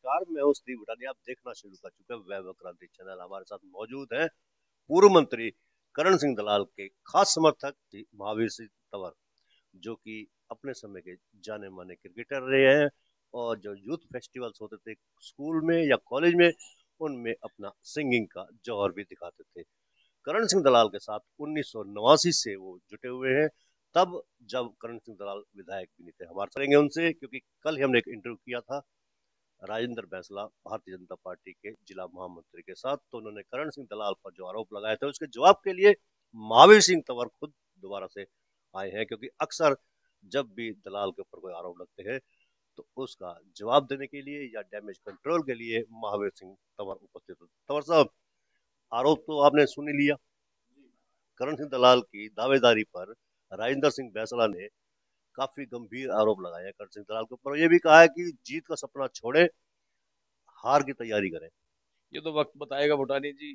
नमस्कार, मैं हूं स्टीव भूटानी। आप देखना शुरू कर चुके हैं वैभव क्रांति चैनल। हमारे साथ मौजूद हैं पूर्व मंत्री करण सिंह दलाल के खास समर्थक महावीर सिंह तंवर, जो कि अपने समय के जाने माने क्रिकेटर रहे हैं और जो यूथ फेस्टिवल्स होते थे स्कूल में या कॉलेज में, उनमें अपना सिंगिंग का जौहर भी दिखाते थे। करण सिंह दलाल के साथ 1989 से वो जुटे हुए हैं, तब जब करण सिंह दलाल विधायक भी नहीं थे। हमारे करेंगे उनसे, क्योंकि कल ही हमने एक इंटरव्यू किया था राजेंद्र बैंसला भारतीय जनता पार्टी के जिला महामंत्री के साथ, तो उन्होंने करण सिंह दलाल पर जो आरोप लगाए थे उसके जवाब के लिए महावीर सिंह तंवर खुद दोबारा से आए हैं, क्योंकि अक्सर जब भी दलाल के ऊपर कोई आरोप लगते हैं तो उसका जवाब देने के लिए या डैमेज कंट्रोल के लिए महावीर सिंह तंवर उपस्थित होते। तंवर साहब, आरोप तो आपने सुन ही लिया। करण सिंह दलाल की दावेदारी पर राजेंद्र सिंह बैंसला ने काफी गंभीर आरोप लगाए हैं करण सिंह दलाल के ऊपर। ये भी कहा है कि जीत का सपना छोड़े, हार की तैयारी करें। ये तो वक्त बताएगा भूटानी जी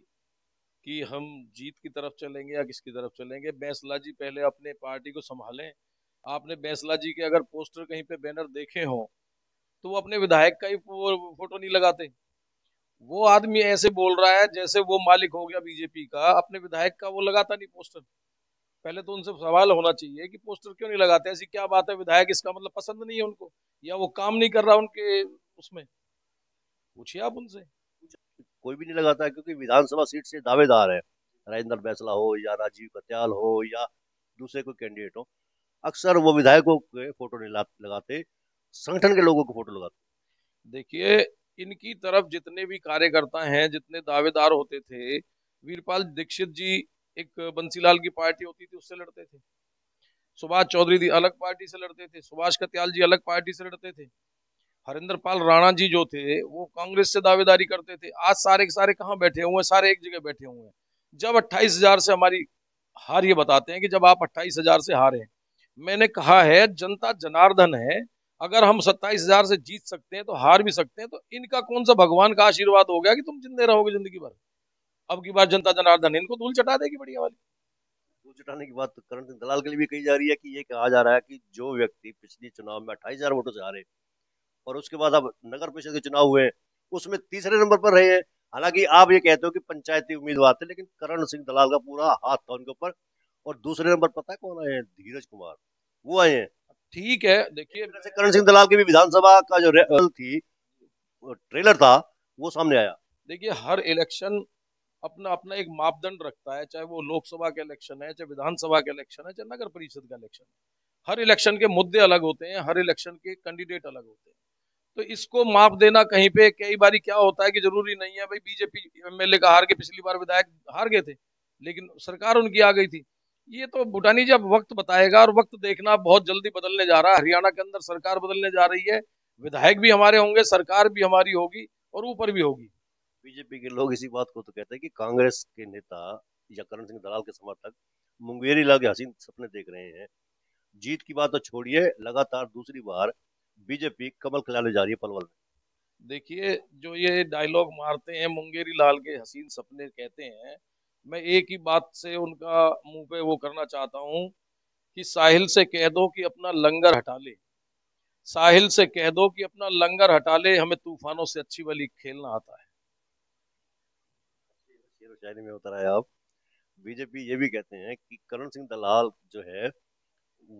कि हम जीत की तरफ चलेंगे या किसकी तरफ चलेंगे। बैंसला जी पहले अपने पार्टी को संभालें। आपने बैंसला जी के अगर पोस्टर कहीं पे बैनर देखे हो तो वो अपने विधायक का ही फोटो नहीं लगाते। वो आदमी ऐसे बोल रहा है जैसे वो मालिक हो गया बीजेपी का, अपने विधायक का वो लगाता नहीं पोस्टर। पहले तो उनसे सवाल होना चाहिए कि पोस्टर क्यों नहीं लगाते, ऐसी क्या बात है, विधायक इसका मतलब पसंद नहीं है उनको या वो काम नहीं कर रहा उनके उसमें, पूछिए आप उनसे। कोई भी नहीं लगाता है, क्योंकि विधानसभा सीट से दावेदार है, राजेंद्र बैंसला हो या राजीव कत्याल हो या दूसरे कोई कैंडिडेट हो, अक्सर वो विधायकों के फोटो नहीं लगाते, संगठन के लोगों को फोटो लगाते। देखिए, इनकी तरफ जितने भी कार्यकर्ता हैं, जितने दावेदार होते थे, वीरपाल दीक्षित जी एक बंसीलाल की पार्टी होती थी उससे लड़ते थे, सुभाष चौधरी जी अलग पार्टी से लड़ते थे, सुभाष कत्याल जी अलग पार्टी से लड़ते थे, हरिंदर पाल राणा जी जो थे वो कांग्रेस से दावेदारी करते थे। आज सारे के सारे कहाँ बैठे हुए हैं? सारे एक जगह बैठे हुए हैं। जब 28,000 से हमारी हार, ये बताते हैं कि जब आप 28,000 से हारे, मैंने कहा है जनता जनार्दन है, अगर हम 27,000 से जीत सकते हैं तो हार भी सकते हैं, तो इनका कौन सा भगवान का आशीर्वाद हो गया कि तुम जिंदे रहोगे जिंदगी भर? अब की बार जनता जनार्दन इनको धूल चटा देगी बढ़िया वाली। वो जुटाने की बात तो करण सिंह दलाल के लिए भी कही जा रही है, कि ये कहा जा रहा है कि जो व्यक्ति पिछले चुनाव में 28,000 वोटों से हारे और उसके बाद अब नगर परिषद के चुनाव हुए, उसमें तीसरे नंबर पर रहे हैं। हालांकि आप ये कहते हो कि पंचायती उम्मीदवार थे, लेकिन करण सिंह दलाल का पूरा हाथ था उनके ऊपर। और दूसरे नंबर पता है कौन आए हैं? धीरज कुमार, वो आए हैं। ठीक है, एक देखिए, तरह से करण सिंह दलाल की भी विधानसभा का जो थी, ट्रेलर था, वो सामने आया। देखिए हर इलेक्शन अपना अपना एक मापदंड रखता है, चाहे वो लोकसभा का इलेक्शन है, चाहे विधानसभा का इलेक्शन है, चाहे नगर परिषद का इलेक्शन है। हर इलेक्शन के मुद्दे अलग होते हैं, हर इलेक्शन के कैंडिडेट अलग होते हैं। तो इसको माप देना कहीं पे कई बार क्या होता है कि जरूरी नहीं है भाई बीजेपी एमएलए का हार के, पिछली बार विधायक हार गए थे लेकिन सरकार उनकी आ गई थी। ये तो भूटानी जी अब वक्त बताएगा, और वक्त देखना बहुत जल्दी बदलने जा रहा है। हरियाणा के अंदर सरकार बदलने जा रही है, विधायक भी हमारे होंगे, सरकार भी हमारी होगी और ऊपर भी होगी। बीजेपी के लोग इसी बात को तो कहते हैं कि कांग्रेस के नेता या करण सिंह दलाल के समर्थक मुंगेरी लाल के हसीन सपने देख रहे हैं। जीत की बात तो छोड़िए, लगातार दूसरी बार बीजेपी कमल खिलाने जा रही है पलवल में। देखिए, जो ये डायलॉग मारते हैं मुंगेरी लाल के हसीन सपने कहते हैं, मैं एक ही बात से उनका मुंह पे वो करना चाहता हूँ कि साहिल से कह दो कि अपना लंगर हटा ले, साहिल से कह दो कि अपना लंगर हटा ले, हमें तूफानों से अच्छी वाली खेलना आता है। शेर व शायरी में उतर आए आप। बीजेपी ये भी कहते हैं कि करण सिंह दलाल जो है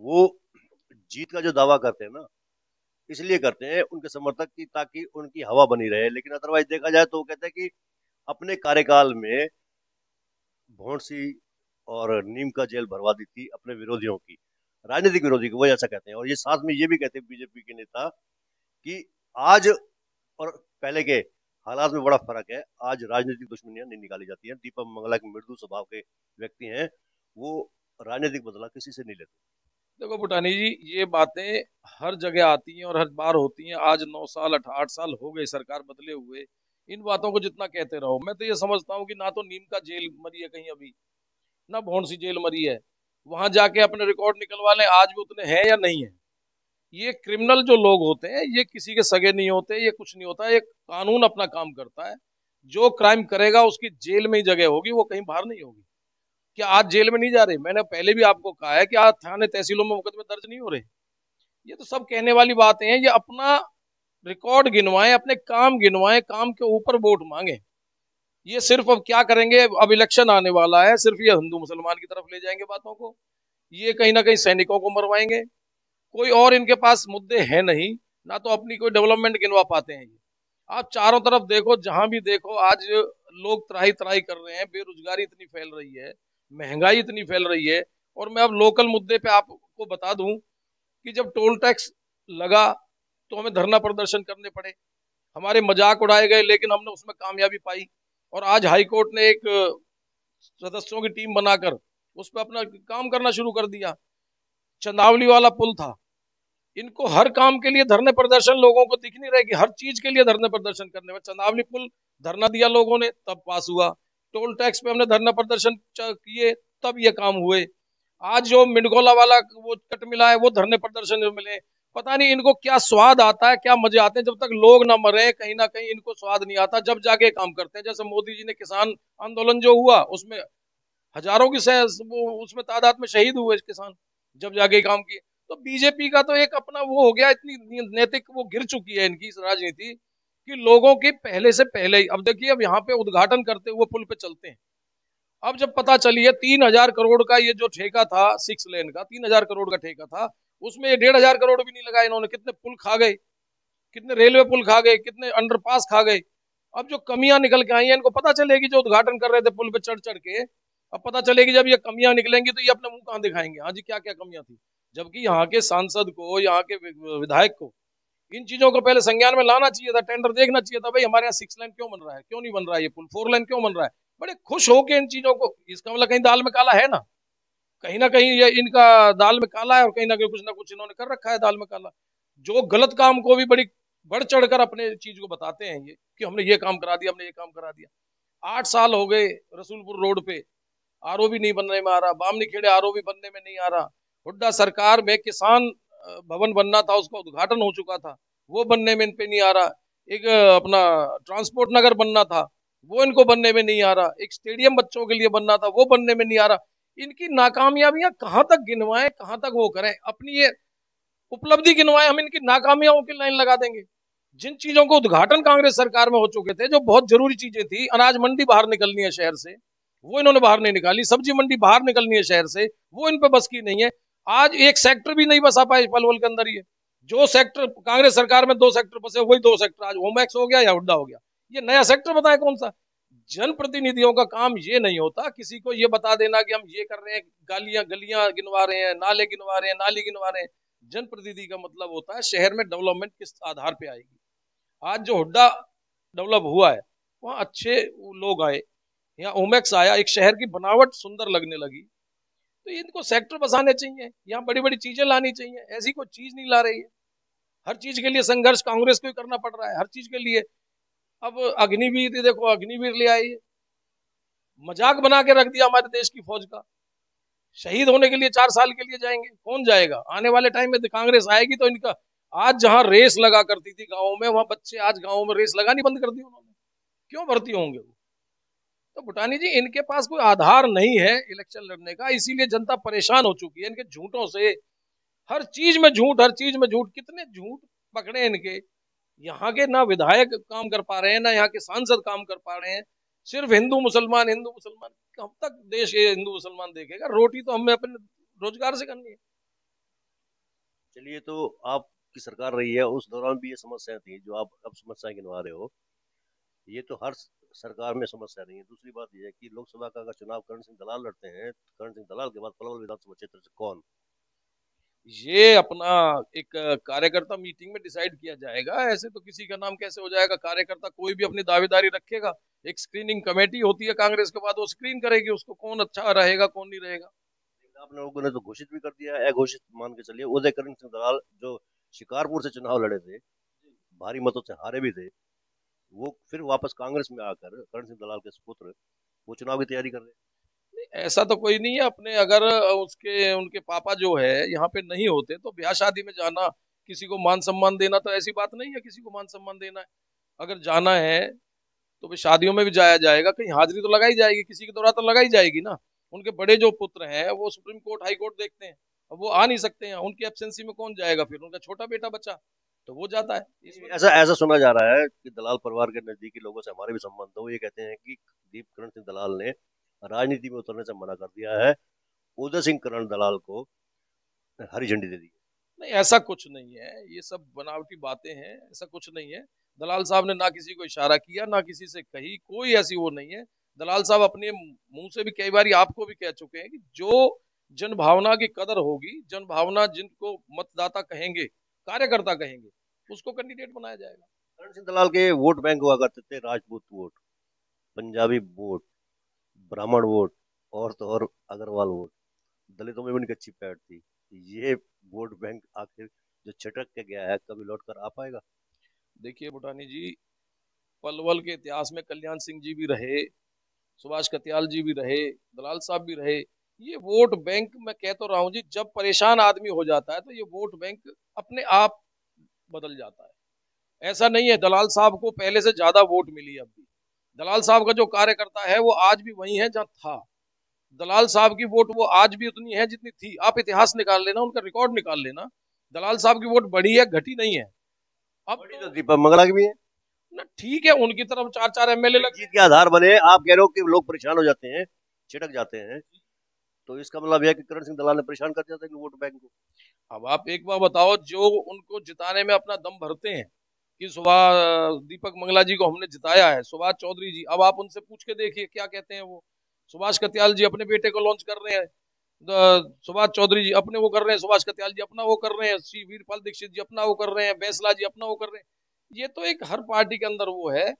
वो जीत का जो दावा करते हैं ना, इसलिए करते हैं उनके समर्थक की, ताकि उनकी हवा बनी रहे। लेकिन अदरवाइज देखा जाए तो वो कहते हैं कि अपने कार्यकाल में भौंडसी और नीम का जेल भरवा दी थी अपने विरोधियों की, राजनीतिक विरोधी की, वो ऐसा कहते हैं। और ये साथ में ये भी कहते हैं बीजेपी के नेता कि आज और पहले के हालात में बड़ा फर्क है। आज राजनीतिक दुश्मनियां नहीं निकाली जाती हैं। दीपक मंगला के मृदु स्वभाव के व्यक्ति हैं, वो राजनीतिक बदला किसी से नहीं लेते। देखो भूटानी जी, ये बातें हर जगह आती हैं और हर बार होती हैं। आज 9 साल 8 साल हो गए सरकार बदले हुए, इन बातों को जितना कहते रहो, मैं तो ये समझता हूँ कि ना तो नीम का जेल मरी है कहीं अभी, ना भौंडसी जेल मरी है। वहां जाके अपने रिकॉर्ड निकलवा लें, आज भी उतने हैं या नहीं है। ये क्रिमिनल जो लोग होते हैं ये किसी के सगे नहीं होते, ये कुछ नहीं होता, ये कानून अपना काम करता है। जो क्राइम करेगा उसकी जेल में ही जगह होगी, वो कहीं बाहर नहीं होगी। क्या आज जेल में नहीं जा रहे? मैंने पहले भी आपको कहा है कि आज थाने तहसीलों में मुकदमे दर्ज नहीं हो रहे। ये तो सब कहने वाली बातें हैं, ये अपना रिकॉर्ड गिनवाएं, अपने काम गिनवाएं, काम के ऊपर वोट मांगे। ये सिर्फ अब क्या करेंगे, अब इलेक्शन आने वाला है, सिर्फ ये हिंदू मुसलमान की तरफ ले जाएंगे बातों को, ये कहीं ना कहीं सैनिकों को मरवाएंगे। कोई और इनके पास मुद्दे हैं नहीं, ना तो अपनी कोई डेवलपमेंट गिनवा पाते हैं ये। आप चारों तरफ देखो, जहां भी देखो आज लोग त्राही त्राही कर रहे हैं, बेरोजगारी इतनी फैल रही है, महंगाई इतनी फैल रही है। और मैं अब लोकल मुद्दे पे आपको बता दूं कि जब टोल टैक्स लगा तो हमें धरना प्रदर्शन करने पड़े, हमारे मजाक उड़ाए गए, लेकिन हमने उसमें कामयाबी पाई। और आज हाई कोर्ट ने एक सदस्यों की टीम बनाकर उस पर अपना काम करना शुरू कर दिया। चंदावली वाला पुल था, इनको हर काम के लिए धरने प्रदर्शन, लोगों को दिख नहीं रहा कि हर चीज के लिए धरने प्रदर्शन करने में। चंदावली पुल धरना दिया लोगों ने, तब पास हुआ। टोल टैक्स पे हमने धरना प्रदर्शन किए, तब ये काम हुए। आज जो मिडगोला वाला वो कट मिला है, वो धरने प्रदर्शन में मिले। पता नहीं इनको क्या स्वाद आता है, क्या मजे आते हैं। जब तक लोग ना मरे, कहीं ना कहीं इनको स्वाद नहीं आता, जब जाके काम करते हैं। जैसे मोदी जी ने किसान आंदोलन जो हुआ, उसमें हजारों की उसमें तादाद में शहीद हुए किसान, जब जाके काम किए। तो बीजेपी का तो एक अपना वो हो गया, इतनी नैतिक वो गिर चुकी है इनकी राजनीति कि लोगों की पहले से पहले ही। अब देखिए, अब यहाँ पे उद्घाटन करते हुए पुल पे चलते हैं, अब जब पता चली है 3,000 करोड़ का ये जो ठेका था 6 लेन का, 3,000 करोड़ का ठेका था, उसमें ये 1,500 करोड़ भी नहीं लगाए इन्होंने। कितने पुल खा गए, कितने रेलवे पुल खा गए, कितने अंडरपास खा गए। अब जो कमियां निकल के आई हैं, इनको पता चलेगी, जो उद्घाटन कर रहे थे पुल पे चढ़ चढ़ के, अब पता चलेगी जब ये कमियां निकलेंगी तो ये अपने मुंह कहां दिखाएंगे, हाँ जी क्या क्या कमियां थी। जबकि यहाँ के सांसद को, यहाँ के विधायक को इन चीजों को पहले संज्ञान में लाना चाहिए था, टेंडर देखना चाहिए था, भाई हमारे यहाँ 6 लेन क्यों बन रहा है, क्यों नहीं बन रहा है ये पुल, 4 लेन क्यों बन रहा है। बड़े खुश होके इन चीजों को, इसका मतलब कहीं दाल में काला है ना कहीं ये इनका दाल में काला है, और कहीं ना कुछ इन्होंने कर रखा है दाल में काला। जो गलत काम को भी बड़ी बढ़ चढ़कर अपने चीज को बताते हैं ये, कि हमने ये काम करा दिया, हमने ये काम करा दिया। 8 साल हो गए रसूलपुर रोड पे आरओ भी नहीं बनने में आ रहा, बामनी खेड़े आरओ भी बनने में नहीं आ रहा। हुड्डा सरकार में किसान भवन बनना था, उसका उद्घाटन हो चुका था, वो बनने में इन पे नहीं आ रहा। एक अपना ट्रांसपोर्ट नगर बनना था, वो इनको बनने में नहीं आ रहा। एक स्टेडियम बच्चों के लिए बनना था, वो बनने में नहीं आ रहा। इनकी नाकामयाबियां कहां तक गिनवाएं, कहां तक वो करें, अपनी ये उपलब्धि गिनवाएं, हम इनकी नाकामियों की लाइन लगा देंगे। जिन चीजों को उद्घाटन कांग्रेस सरकार में हो चुके थे, जो बहुत जरूरी चीजें थी, अनाज मंडी बाहर निकलनी है शहर से, वो इन्होंने बाहर नहीं निकाली। सब्जी मंडी बाहर निकलनी है शहर से, वो इन पे बस की नहीं है। आज एक सेक्टर भी नहीं बसा पाए पलवल के अंदर। ये जो सेक्टर कांग्रेस सरकार में 2 सेक्टर बसे, वही 2 सेक्टर आज होमैक्स हो गया या हुड्डा हो गया। ये नया सेक्टर बताए कौन सा। जनप्रतिनिधियों का काम ये नहीं होता किसी को ये बता देना कि हम ये कर रहे हैं, गालियां गलियां गिनवा रहे हैं, नाले गिनवा रहे हैं, नाली गिनवा रहे हैं। जनप्रतिनिधि का मतलब होता है शहर में डेवलपमेंट किस आधार पे आएगी। आज जो हुड्डा डेवलप हुआ है, वहाँ अच्छे लोग आए, यहाँ ओमेक्स आया, एक शहर की बनावट सुंदर लगने लगी। तो इनको सेक्टर बसाने चाहिए, यहाँ बड़ी बड़ी चीजें लानी चाहिए, ऐसी कोई चीज नहीं ला रही है। हर चीज के लिए संघर्ष कांग्रेस को ही करना पड़ रहा है, हर चीज के लिए। अब अग्निवीर देखो, अग्निवीर ले आई, मजाक बना के रख दिया हमारे देश की फौज का। शहीद होने के लिए 4 साल के लिए जाएंगे, कौन जाएगा। आने वाले टाइम में कांग्रेस आएगी तो इनका, आज जहां रेस लगा करती थी गाँव में, वहां बच्चे आज गाँव में रेस लगानी बंद कर दी उन्होंने। क्यों भर्ती होंगे वो। तो भूटानी जी, इनके पास कोई आधार नहीं है इलेक्शन लड़ने का, इसीलिए जनता परेशान हो चुकी है इनके झूठों से। हर चीज में झूठ, हर चीज में झूठ, कितने झूठ पकड़े इनके। यहाँ के ना विधायक काम कर पा रहे हैं, ना यहाँ के सांसद काम कर पा रहे हैं। सिर्फ हिंदू मुसलमान, हिंदू मुसलमान। कब तक देश ये हिंदू मुसलमान देखेगा। रोटी तो हमें अपने रोजगार से करनी है। चलिए, तो आपकी सरकार रही है, उस दौरान भी ये समस्याएं थी जो आप अब समस्याएं गिनवा रहे हो। ये तो हर सरकार में समस्या नहीं है। दूसरी बात यह है कि लोकसभा का अगर चुनाव करण सिंह दलाल लड़ते हैं, तो करण सिंह दलाल के बाद पलवल विधानसभा क्षेत्र से कौन। ये अपना एक कार्यकर्ता मीटिंग में डिसाइड किया जाएगा। ऐसे तो किसी का नाम कैसे हो जाएगा। कार्यकर्ता कोई भी अपनी दावेदारी रखेगा, एक स्क्रीनिंग कमेटी होती है कांग्रेस के बाद, वो स्क्रीन करेगी उसको, कौन अच्छा रहेगा कौन नहीं रहेगा। आप लोगों ने तो घोषित भी कर दिया है, अघोषित मान के चलिए। उदय करण सिंह दलाल जो शिकारपुर से चुनाव लड़े थे, भारी मतों से हारे भी थे, वो फिर वापस कांग्रेस में आकर करण सिंह दलाल के सुपुत्र वो चुनाव की तैयारी कर रहे हैं। ऐसा तो कोई नहीं है अपने। अगर उसके उनके पापा जो है यहाँ पे नहीं होते तो ब्याह शादी में जाना, किसी को मान सम्मान देना, तो ऐसी बात नहीं है किसी को मान सम्मान देना है। अगर जाना है तो फिर शादियों में भी जाया जाएगा, कहीं हाजिरी तो लगाई जाएगी, किसी के दौरान तो लगाई जाएगी ना। उनके बड़े जो पुत्र हैं वो सुप्रीम कोर्ट हाई कोर्ट देखते हैं, अब वो आ नहीं सकते हैं, उनकी एब्सेंसी में कौन जाएगा। फिर उनका छोटा बेटा बचा, तो वो जाता है इसमें। ऐसा ऐसा सुना जा रहा है कि दलाल परिवार के नजदीकी लोगों से हमारे भी संबंध है, वो ये कहते हैं कि दीप करण सिंह दलाल ने राजनीति में उतरने से मना कर दिया है, उदय सिंह करण दलाल को हरी झंडी दे दी। नहीं, ऐसा कुछ नहीं है, ये सब बनावटी बातें हैं, ऐसा कुछ नहीं है। दलाल साहब ने ना किसी को इशारा किया, ना किसी से कही, कोई ऐसी वो नहीं है। दलाल साहब अपने मुंह से भी कई बार आपको भी कह चुके हैं कि जो जन भावना की कदर होगी, जन भावना जिनको मतदाता कहेंगे, कार्यकर्ता कहेंगे, उसको कैंडिडेट बनाया जाएगा। करण सिंह दलाल के वोट बैंक हुआ करते थे, राजपूत वोट, पंजाबी वोट, ब्राह्मण वोट, और तो और अग्रवाल वोट, दलितों में भी उनकी अच्छी पैठ थी। ये वोट बैंक आखिर जो छिटक के गया है, कभी लौट कर आ पाएगा? देखिए बुटानी जी, पलवल के इतिहास में कल्याण सिंह जी भी रहे, सुभाष कत्याल जी भी रहे, दलाल साहब भी रहे। ये वोट बैंक मैं कह तो रहा हूं जी, जब परेशान आदमी हो जाता है तो ये वोट बैंक अपने आप बदल जाता है। ऐसा नहीं है, दलाल साहब को पहले से ज्यादा वोट मिली अब भी। दलाल साहब का जो कार्यकर्ता है वो आज भी वही है जहां था। दलाल साहब की वोट वो आज भी उतनी है जितनी थी। आप इतिहास निकाल लेना, उनका रिकॉर्ड निकाल लेना, दलाल साहब की वोट बढ़ी है, घटी नहीं है। अब बड़ी तो तो दीपक मंगला की भी है। ना, ठीक है, उनकी तरफ चार चार एमएलए लग जीत गए। के आधार बने, आप कह रहे हो कि लोग परेशान हो जाते हैं, छिटक जाते हैं, तो इसका मतलब यह है कि करण सिंह दलाल ने परेशान कर दिया था वोट बैंक को। अब आप एक बार बताओ, जो उनको जिताने में अपना दम भरते हैं कि सुभाष दीपक मंगला जी को हमने जिताया है, सुभाष चौधरी जी, अब आप उनसे पूछ के देखिए क्या कहते हैं वो। सुभाष कत्याल जी अपने बेटे को लॉन्च कर रहे हैं, सुभाष चौधरी जी अपने वो कर रहे हैं, सुभाष कत्याल जी अपना वो कर रहे हैं, श्री वीरपाल दीक्षित जी अपना वो कर रहे हैं, बैसला जी अपना वो कर रहे हैं। ये तो एक हर पार्टी के अंदर वो है।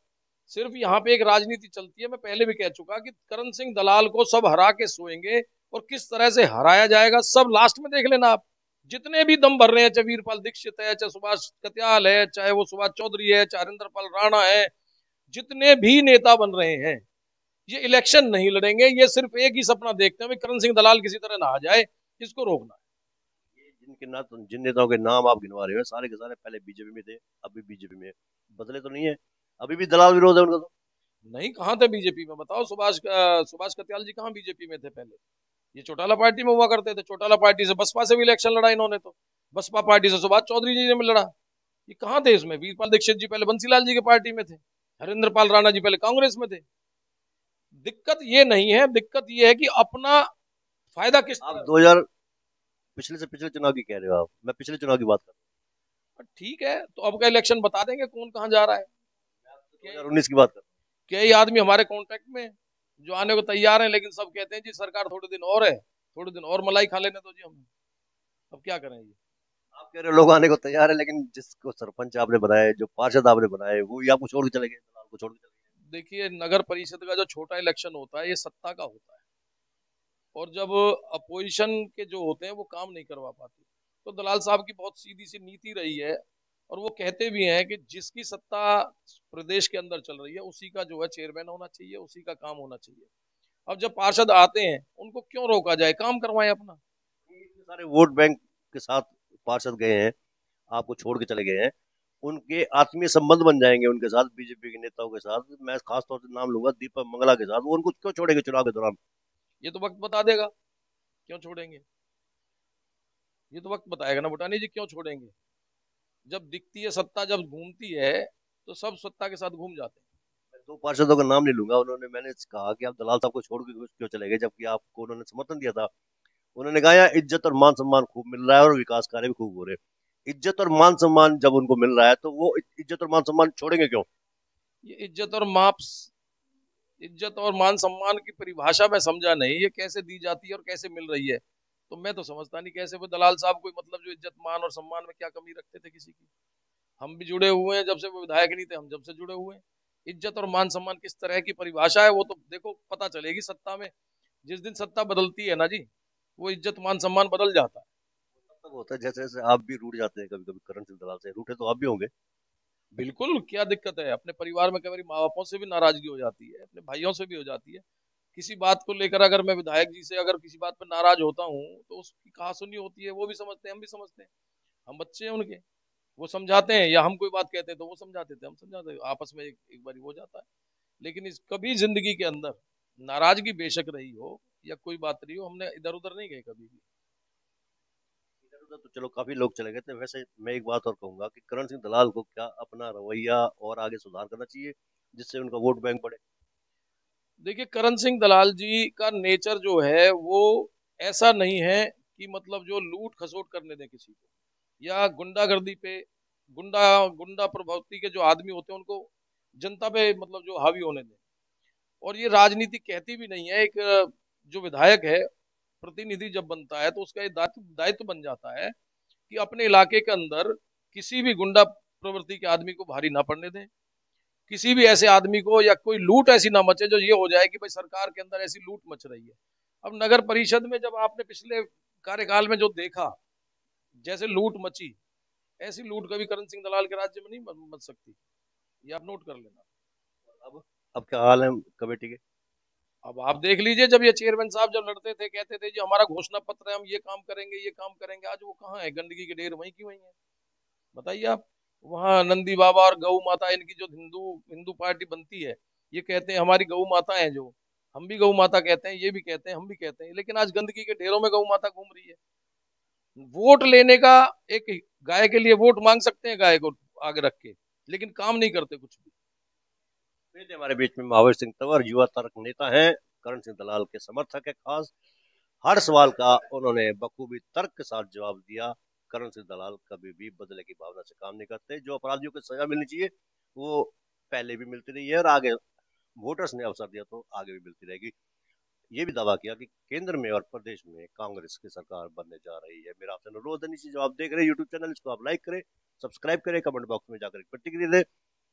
सिर्फ यहाँ पे एक राजनीति चलती है। मैं पहले भी कह चुका कि करण सिंह दलाल को सब हरा के सोएंगे, और किस तरह से हराया जाएगा सब लास्ट में देख लेना आप। जितने भी दम भर रहे हैं, चाहे वीरपाल दीक्षित है, चाहे सुभाष कत्याल है, चाहे वो सुभाष चौधरी है, चाहे हरिंदर पाल राणा है, जितने भी नेता बन रहे हैं, ये इलेक्शन नहीं लड़ेंगे। ये सिर्फ एक ही सपना देखते हैं, करण सिंह दलाल किसी तरह ना आ जाए, इसको रोकना। जिनके ना जिन नेताओं के नाम आप गिनवा रहे हो सारे के सारे पहले बीजेपी में थे, अभी बीजेपी में, बदले तो नहीं है, अभी भी दलाल विरोध है उनका तो। नहीं, कहाँ थे बीजेपी में, बताओ। सुभाष कत्याल जी कहाँ बीजेपी में थे पहले? ये चौटाला पार्टी में हुआ करते थे। चौटाला पार्टी से बसपा से भी इलेक्शन लड़ा इन्होंने, तो बसपा पार्टी से सुभाष चौधरी जी ने लड़ा। ये कहाँ थे इसमें? वीरपाल दीक्षित जी पहले बंसीलाल जी की पार्टी में थे, हरिंद्र पाल राणा जी पहले कांग्रेस में थे। दिक्कत ये नहीं है, दिक्कत ये है कि अपना फायदा किस आप तरह। 2000 पिछले से पिछले चुनाव की कह रहे हो, आप, मैं पिछले चुनाव की बात कर ठीक है, तो अब का इलेक्शन बता देंगे कौन कहाँ जा रहा है। रहा हूँ, कई 2019 की बात कर रहा कई आदमी हमारे कांटेक्ट में हैं, जो आने को तैयार हैं, लेकिन सब कहते हैं जी सरकार थोड़े दिन और है, थोड़े दिन और मलाई खा लेने दो जी हमें। अब क्या करें जी। हूँ। आप कह रहे हो लोग आने को तैयार है, लेकिन जिसको सरपंच आपने बनाए, जो पार्षद आपने बनाए, वो या आपको छोड़ के चले गए, दलाल को छोड़ के चले देखिए, नगर परिषद का जो छोटा इलेक्शन होता है, ये सत्ता का होता है, और जब अपोजिशन के जो होते हैं वो काम नहीं करवा पाते, तो दलाल साहब की बहुत सीधी सी नीति रही है, और वो कहते भी हैं कि जिसकी सत्ता प्रदेश के अंदर चल रही है उसी का जो है चेयरमैन होना चाहिए, उसी का काम होना चाहिए। अब जब पार्षद आते हैं, उनको क्यों रोका जाए, काम करवाएं अपना। गए। इतने सारे वोट बैंक के साथ पार्षद गए हैं, आपको छोड़ के चले गए हैं, उनके आत्मीय संबंध बन जाएंगे उनके साथ, बीजेपी के नेताओं के साथ, मैं खास तौर से नाम लूंगा दीपक मंगला के साथ, वो उनको क्यों छोड़ेंगे चुनाव के दौरान? ये तो वक्त बता देगा क्यों छोड़ेंगे। ये तो वक्त बताएगा ना बुटानी जी, क्यों छोड़ेंगे। जब दिखती है सत्ता, जब घूमती है, तो सब सत्ता के साथ घूम जाते हैं। मैं दो पार्षदों का नाम नहीं लूंगा, उन्होंने, मैंने कहा कि आप दलाल साहब को छोड़ के क्यों चले गए, जबकि आपको उन्होंने समर्थन दिया था। उन्होंने कहा यहाँ इज्जत और मान सम्मान खूब मिल रहा है और विकास कार्य भी खूब हो रहे हैं। इज्जत और मान सम्मान जब उनको मिल रहा है, तो वो इज्जत और मान सम्मान छोड़ेंगे क्यों? ये इज्जत और मान सम्मान की परिभाषा मैं समझा नहीं, ये कैसे दी जाती है और कैसे मिल रही है। तो मैं तो समझता नहीं कैसे वो दलाल साहब कोई मतलब जो इज्जत मान और सम्मान में क्या कमी रखते थे किसी की। हम भी जुड़े हुए हैं, जब से वो विधायक नहीं थे हम जब से जुड़े हुए हैं। इज्जत और मान सम्मान किस तरह की परिभाषा है वो तो देखो पता चलेगी सत्ता में। जिस दिन सत्ता बदलती है ना जी, वो इज्जत मान सम्मान बदल जाता है। तब होता है जैसे जैसे आप भी रूठ जाते हैं, कभी कभी करण सिंह दलाल से रूठे तो आप भी होंगे। बिल्कुल, क्या दिक्कत है। अपने परिवार में कई बार माँ बापों से भी नाराजगी हो जाती है, अपने भाइयों से भी हो जाती है। किसी बात को लेकर अगर मैं विधायक जी से अगर किसी बात पर नाराज होता हूँ, तो उसकी कहा सुनी होती है, वो भी समझते हैं, हम भी समझते हैं। हम बच्चे हैं उनके, वो समझाते हैं, या हम कोई बात कहते हैं तो वो समझाते थे, हम समझाते हैं, आपस में एक बार हो जाता है। लेकिन इस कभी जिंदगी के अंदर नाराजगी बेशक रही हो या कोई बात रही हो, हमने इधर उधर नहीं गए कभी भी। उधर तो चलो काफी लोग चले गए थे। वैसे मैं एक बात और कहूंगा कि करण सिंह दलाल को क्या अपना रवैया और आगे सुधार करना चाहिए जिससे उनका वोट बैंक बढ़े? देखिए, करण सिंह दलाल जी का नेचर जो है वो ऐसा नहीं है कि मतलब जो लूट खसोट करने दे किसी को, या गुंडागर्दी पे, गुंडा गुंडा प्रवृत्ति के जो आदमी होते हैं उनको जनता पे मतलब जो हावी होने दें। और ये राजनीति कहती भी नहीं है। एक जो विधायक है, प्रतिनिधि जब बनता है तो उसका ये दायित्व दायित्व बन जाता है कि अपने इलाके के अंदर किसी भी गुंडा प्रवृत्ति के आदमी को भारी ना पड़ने दें, किसी भी ऐसे आदमी को, या कोई लूट ऐसी ना मचे जो ये हो जाए कि भाई सरकार के अंदर ऐसी लूट मच रही है। अब नगर परिषद में जब आपने पिछले कार्यकाल में जो देखा, जैसे लूट मची, ऐसी लूट कभी करण सिंह दलाल के राज्य में नहीं मच सकती। ये आप नोट कर लेना। अब क्या हाल है कमेटी के? अब आप देख लीजिए, जब ये चेयरमैन साहब जब लड़ते थे, कहते थे जी हमारा घोषणा पत्र है, हम ये काम करेंगे ये काम करेंगे, आज वो कहाँ है? गंदगी के ढेर वहीं की वहीं है। बताइए आप। वहाँ नंदी बाबा और गौ माता, इनकी जो हिंदू हिंदू पार्टी बनती है, ये कहते हैं हमारी गौ माता है, जो हम भी गौ माता कहते हैं, ये भी कहते हैं, हम भी कहते हैं, लेकिन आज गंदगी के ढेरों में गौ माता घूम रही है। वोट लेने का, एक गाय के लिए वोट मांग सकते हैं गाय को आगे रख के, लेकिन काम नहीं करते कुछ भी। हमारे बीच में महावीर सिंह तंवर युवा तर्क नेता हैं, करण सिंह दलाल के समर्थक है खास। हर सवाल का उन्होंने बखूबी तर्क के साथ जवाब दिया। करण सिंह दलाल कभी भी बदले की भावना से काम नहीं करते। जो अपराधियों को सजा मिलनी चाहिए वो पहले भी मिलती रही है और आगे वोटर्स ने अवसर दिया तो आगे भी मिलती रहेगी। ये भी दावा किया कि केंद्र में और प्रदेश में कांग्रेस की सरकार बनने जा रही है। मेरा आपसे अनुरोध है, नीचे जो आप देख रहे हैं यूट्यूब चैनल, इसको आप लाइक करें, सब्सक्राइब करें, कमेंट बॉक्स में जाकर प्रतिक्रिया दें।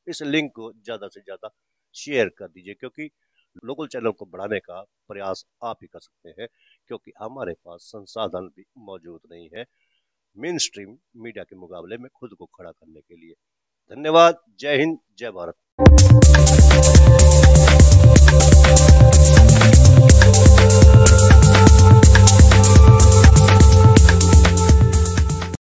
इस लिंक को ज्यादा से ज्यादा शेयर कर दीजिए, क्योंकि लोकल चैनल को बढ़ाने का प्रयास आप ही कर सकते हैं, क्योंकि हमारे पास संसाधन भी मौजूद नहीं है मेन स्ट्रीम मीडिया के मुकाबले में खुद को खड़ा करने के लिए। धन्यवाद। जय हिंद, जय भारत।